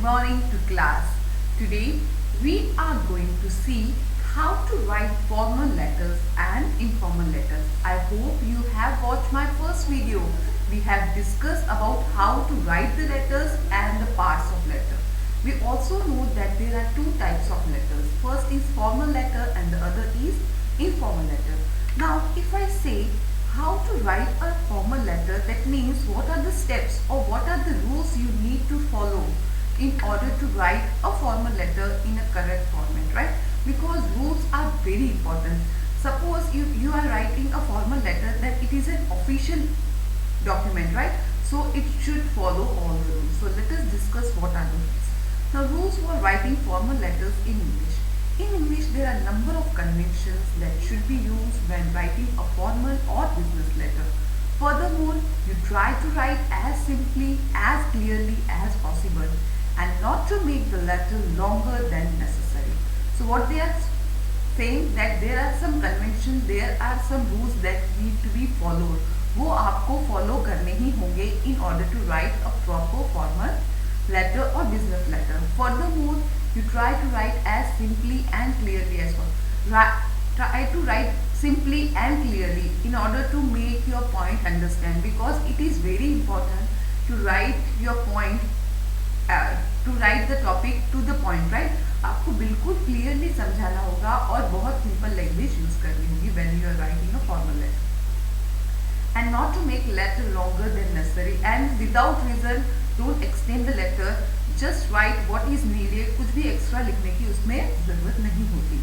morning to class. Today we are going to see how to write formal letters and informal letters. I hope you have watched my first video. We have discussed about how to write the letters and the parts of letter. We also know that there are two types of letters. First is formal letter and the other is informal letter. Now if I say how to write a formal letter, that means what are the steps or what are the rules you need to follow in order to write a formal letter in a correct format, right? Because rules are very important. Suppose you are writing a formal letter, that it is an official document, right? So it should follow all the rules. So let us discuss what are the rules. Now rules for writing formal letters in English. In English, there are a number of conventions that should be used when writing a formal or business letter. Furthermore, you try to write as simply, as clearly as possible and not to make the letter longer than necessary. So what they are saying, that there are some conventions, there are some rules that need to be followed. वो आपको follow करने ही होंगे in order to write a proper formal letter or business letter. Furthermore, you try to write as simply and clearly as possible. Try to write simply and clearly in order to make your point understand, because it is very important to write your point, to write the topic to the point, right? आपको बिल्कुल clearly समझाना होगा और बहुत simple language use करनी होगी when you are writing a formal letter. And not to make letter longer than necessary, and without reason don't extend the letter. Just write what is needed. कुछ भी extra लिखने की उसमें ज़रूरत नहीं होती.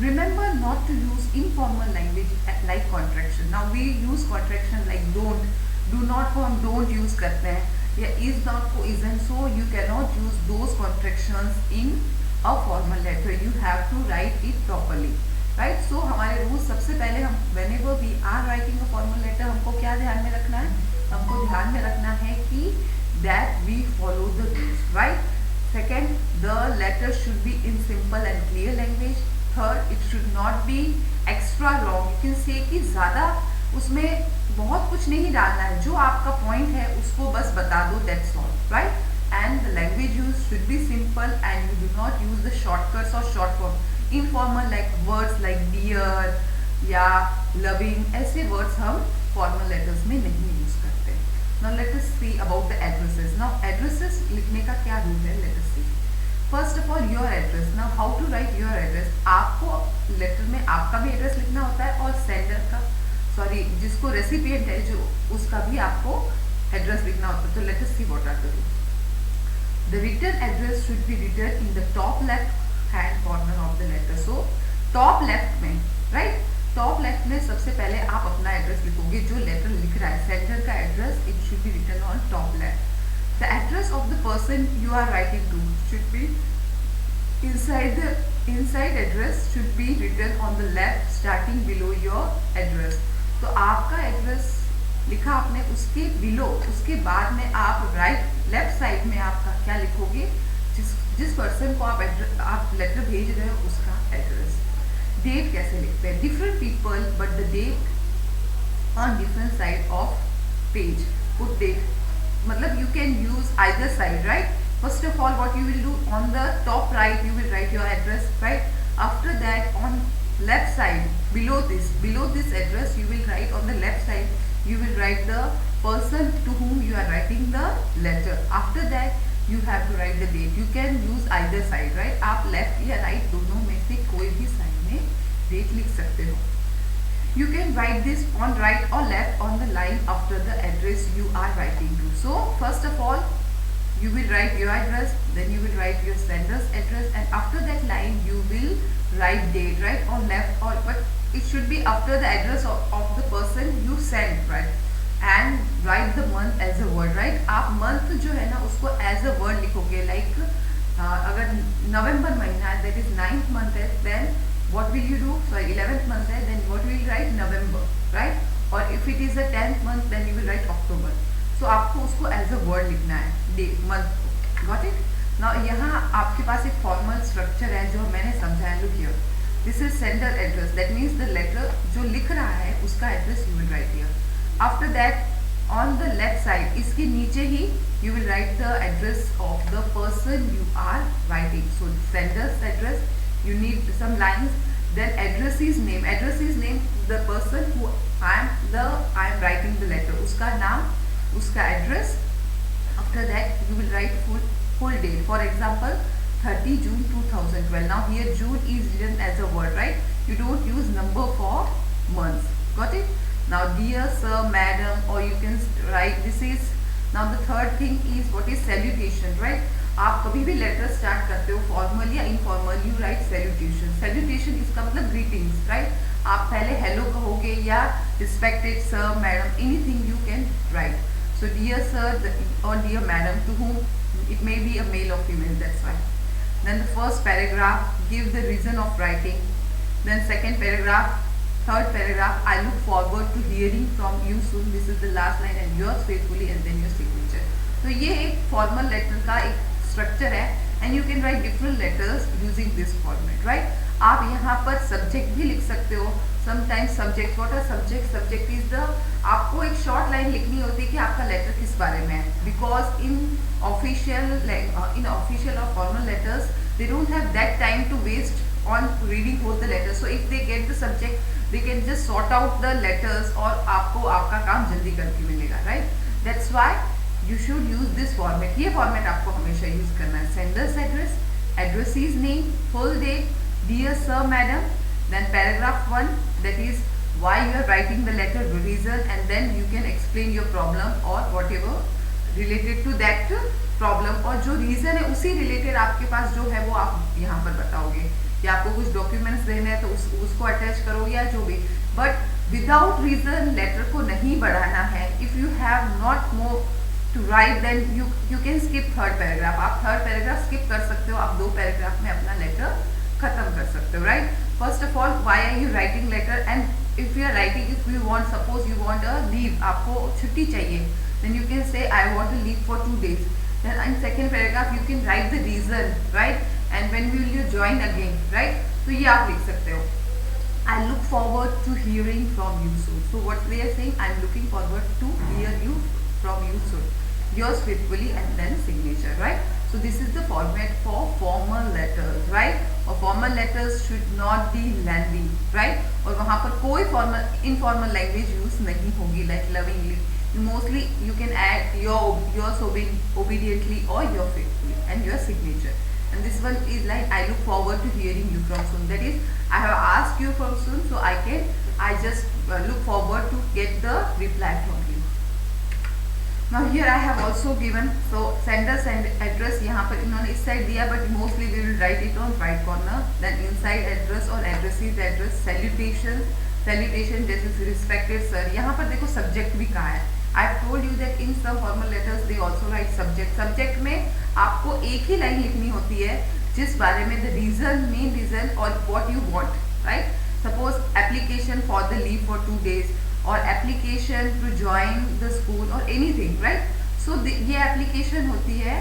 Remember not to use informal language like contraction. Now we use contraction like don't, do not को हम don't use करते हैं, या is not को isn't. So you cannot use those contractions in a formal letter. You have to write it properly, right? So हमारे rules, सबसे पहले हम whenever we are writing a formal letter, हमको क्या ध्यान में रखना है? हमको ध्यान में रखना है कि that we follow the rules, right? Second, the letter should be in simple and clear language. Third, it should not be extra long. You can say कि ज़्यादा उसमें बहुत कुछ नहीं डालना है, जो आपका point है उसको बस बता दो, that's all, right? And the language used should be simple and you do not use the shortcuts or short form. Informal like words like dear या loving, ऐसे words हम formal letters में नहीं use करते. Now let us see about the addresses. Now addresses लिखने का क्या rule है? Let us see. First of all, your address. Now how to write your address? आपको letter में आपका भी address लिखना होता है और sender का, sorry, जिसको recipient है जो, उसका भी आपको address लिखना होता है. तो let us see what are the rules. The written address should be written in the top left hand corner of the letter. So top left में, right? टॉप लेफ्ट में सबसे पहले आप अपना एड्रेस लिखोगे, जो लेटर लिख रहा है सेंडर का address, it should be written on top left. The address of the person you are writing to should be inside address should be written on the left starting below your address. तो आपका address लिखा आपने, उसके below, उसके बाद में आप right left side में आपका क्या लिखोगे, जिस पर्सन को आप लेटर भेज रहे हो उसका एड्रेस. डेट कैसे लिखते हैं? Different people but the date on different side of page. Put date, मतलब you can use either side, right? First of all, what you will do, on the top right you will write your address, right? After that, on left side below this address, you will write on the left side you will write the person to whom you are writing the letter. After that you have to write the date. You can use either side, right? आप left या right दोनों में से कोई भी side में date लिख सकते हो. You can write this on right or left on the line after the address you are writing to. So first of all, you will write your address, then you will write your sender's address, and after that line you will write date, right? On left, or but it should be after the address of the person you send, right? And write the month as a word, right? आप month जो है ना उसको as a word लिखोगे, like अगर नवंबर महीना है, that is 9th month है, then what will you do? Sorry, 11th month है, then what will you write? November, right? Or if it is a 10th month, then you will write October. So आपको उसको as a word लिखना है, day, month. Got it? Now यहाँ आपके पास एक formal structure है जो मैंने समझाया. Look here. This is sender address. That means the letter जो लिख रहा है उसका address you will write here. After that on the left side, इसके नीचे ही you will write the address of the person you are writing. So sender's address, you need some lines. Then addressee's name, the person who I am writing the letter, उसका नाम, उसका address. After that you will write full date. For example, 30 June 2012. Now here June is written as a word, right? You don't use number for months. Got it? Now dear sir, madam, or you can write this is. Now the third thing is what is salutation, right? आप कभी भी letter start करते हो formal या informal, you write salutation. Salutation इसका मतलब greetings, right? आप पहले हेलो कहोगे या respected sir, madam, anything you can write. So dear sir और dear madam, to whom it may be a male or female, that's why. Then the first paragraph, give the reason of writing. Then second paragraph, third paragraph, I look forward to hearing from you soon. This is the last line, and yours faithfully, and then your signature. तो ये एक formal letter का एक structure है, and you can write different letters using this format, right? आप यहाँ पर subject भी लिख सकते हो. Sometimes subject, what are subject? Subject is the, आपको एक शॉर्ट लाइन लिखनी होती है कि आपका लेटर किस बारे में है, बिकॉज इन ऑफिशियल और formal letters they don't have that time to waste on reading both the letters. So if they get the subject, they can just sort out the letters और आपको आपका काम जल्दी करके मिलेगा, right? That's why you should use this format. ये format आपको हमेशा use करना है. Sender's address, addressee's name, full date, dear sir, madam, then paragraph 1, that is why you are writing the letter, reason, and then you can explain your problem or whatever related to that problem, और जो reason है उसी related आपके पास जो है वो आप यहाँ पर बताओगे, या आपको कुछ डॉक्यूमेंट्स देने हैं तो उसको अटैच करो या जो भी. बट विदाउट रीजन लेटर को नहीं बढ़ाना है. If you have not more to write, then you can skip third paragraph. आप थर्ड पैराग्राफ स्किप कर सकते हो, आप 2 पैराग्राफ में अपना लेटर खत्म कर सकते हो, right? First of all, why are you writing letter? And if you are writing, if you want, suppose you want a leave, आपको छुट्टी चाहिए, then you can say I want to leave for 2 days. Then in second paragraph you can write the reason, right? And when will you join again, right? तो ये आप लिख सकते हो. I look forward to hearing from you soon. So what they are saying, I'm looking forward to hear you from you soon. Yours faithfully, and then signature, right? So this is the format for formal letters, right? और formal letters should not be lengthy, right? और वहाँ पर कोई formal informal language use नहीं होगी, like lovingly. Mostly you can add yours obediently or your faithfully and your signature. And this one is like I look forward to hearing you from soon. That is, I have asked you from soon, so I just look forward to get the reply from you. Now here I have also given, so senders and address यहाँ पर इन्होंने इस side दिया, but mostly we will write it on right corner. Then inside address और addressee's address, salutation जैसे respected sir. यहाँ पर देखो subject भी कहाँ है. I have told you that in some formal letters they also write subject. Subject में आपको एक ही लाइन लिखनी होती है जिस बारे में the reason, main reason और what you want, right? Suppose application for the leave for 2 days or application to join the school or anything, right? So ये application होती है,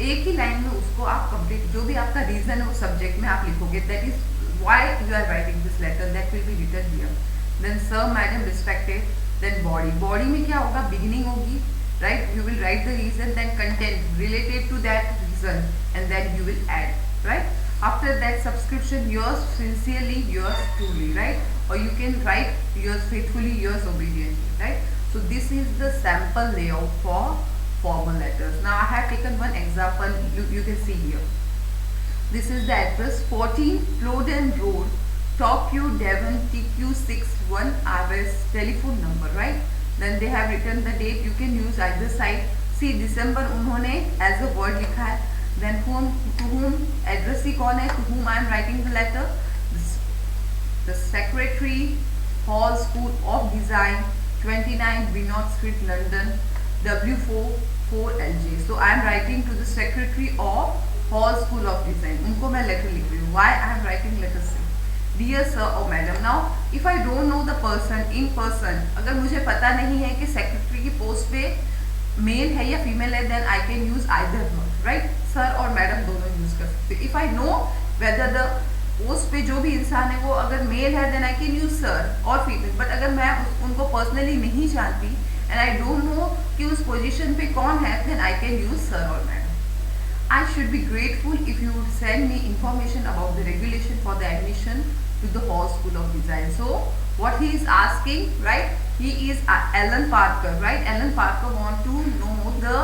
एक ही लाइन में उसको आप complete, जो भी आपका reason है वो subject में आप लिखोगे. That is why you are writing this letter. That will be written here. Then sir, madam, respected. Then body में क्या होगा? Beginning होगी, right? You will write the reason, then content related to that reason, and then you will add, right? After that, subscription, yours sincerely, yours truly, right? Or you can write yours faithfully, yours obediently, right? So this is the sample layout for formal letters. Now I have taken one example. You can see here. This is the address, 14 Plowden Road, Tokyo, Devon, TQ61 RS, telephone number, right? Then they have written the date. You can use either side. See, December उन्होंने as a word लिखा है. Then to whom, addressee कौन है? To whom I am writing the letter? The secretary, Hall School of Design, 29 Binod Street, London, W4 4LJ. So I am writing to the secretary of Hall School of Design. उनको मैं letter लिख रही हूँ. Why I am writing letter? Dear sir or madam. Now if I don't know the person in person, अगर मुझे पता नहीं है कि सेक्रेटरी की पोस्ट पे मेल है या फीमेल है, then I can use either one, right? Sir और मैडम दोनों यूज कर सकते. If I know whether the post पे जो भी इंसान है वो अगर मेल है, then I can use sir और फीमेल. बट अगर मैं उनको पर्सनली नहीं जानती, एंड आई डोंट नो कि उस पोजीशन पे कौन है, then I can use sir और madam. I should be grateful if you would send me information about the regulation for the admission to the Hall School of Design. So what he is asking, right? He is Alan Parker, right? Alan Parker want to know the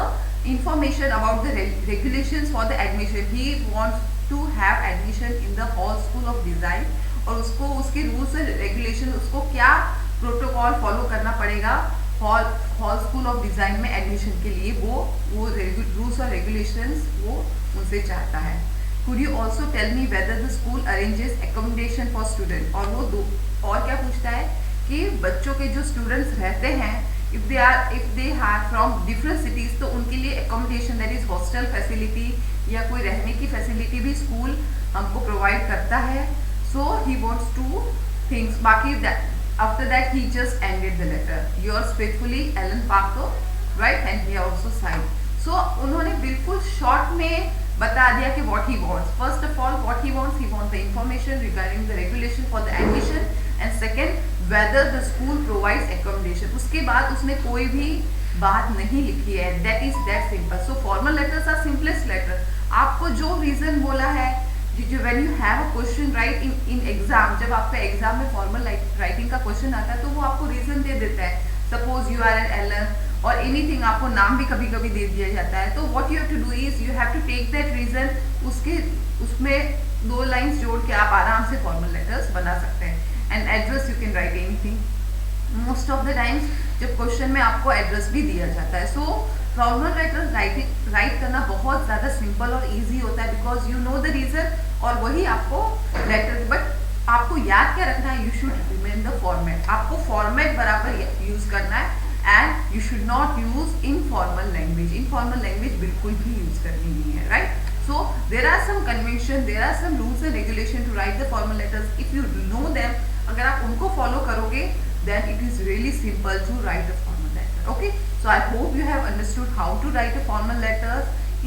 information about the regulations for the admission. He wants to have admission in the Hall School of Design. और उसको उसके rules and regulation, उसको क्या protocol follow करना पड़ेगा hall school of design में admission के लिए, वो रूल्स और रेगुलेशंस वो उनसे चाहता है. Could you also tell me whether the school arranges accommodation for student. और वो दो और क्या पूछता है कि बच्चों के जो स्टूडेंट्स रहते हैं, if they are from different cities, तो उनके लिए accommodation that is hostel facility या कोई रहने की फैसिलिटी भी स्कूल हमको प्रोवाइड करता है. सो ही वॉन्ट्स टू थिंग्स. बाकी after that he just ended the letter. Yours faithfully Alan Parker, right? And he also signed. So उन्होंने बिल्कुल शॉर्ट में बता दिया कि what he wants. First of all, what he wants the information regarding the regulation for the admission, and second whether the school provides accommodation. उसके बाद उसने कोई भी बात नहीं लिखी है. That is that simple. So formal letters are simplest letter. आपको जो reason बोला है, when you have a question right in exam, जब आपका एग्जाम में फॉर्मल राइटिंग का क्वेश्चन आता है तो वो आपको रीजन दे देता है. Suppose you are an Alan और एनीथिंग, आपको नाम भी कभी कभी दे दिया जाता है. तो what you have to do is you have to take that reason, उसमें 2 लाइंस जोड़ के आप आराम से फॉर्मल लेटर्स बना सकते हैं. And address you can right anything. Most of the times जब क्वेश्चन में आपको एड्रेस भी दिया जाता है. सो फॉर्मल लेटर राइट करना बहुत ज़्यादा सिंपल और ईजी होता है, because you know the reason और वही आपको लेटर. बट आपको याद क्या रखना है, you should remain the format. आपको फॉर्मेट बराबर यूज करना है, and you should not use informal language. Informal language बिल्कुल भी यूज करनी नहीं है, right? So there are some convention, there are some rules and regulation to write the formal letters. If you know them, अगर आप उनको follow करोगे, then it is really simple to write a formal letter. Okay, so I hope you have understood how to write a formal letter.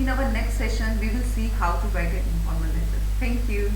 In our next session we will see how to write an informal letter. Thank you.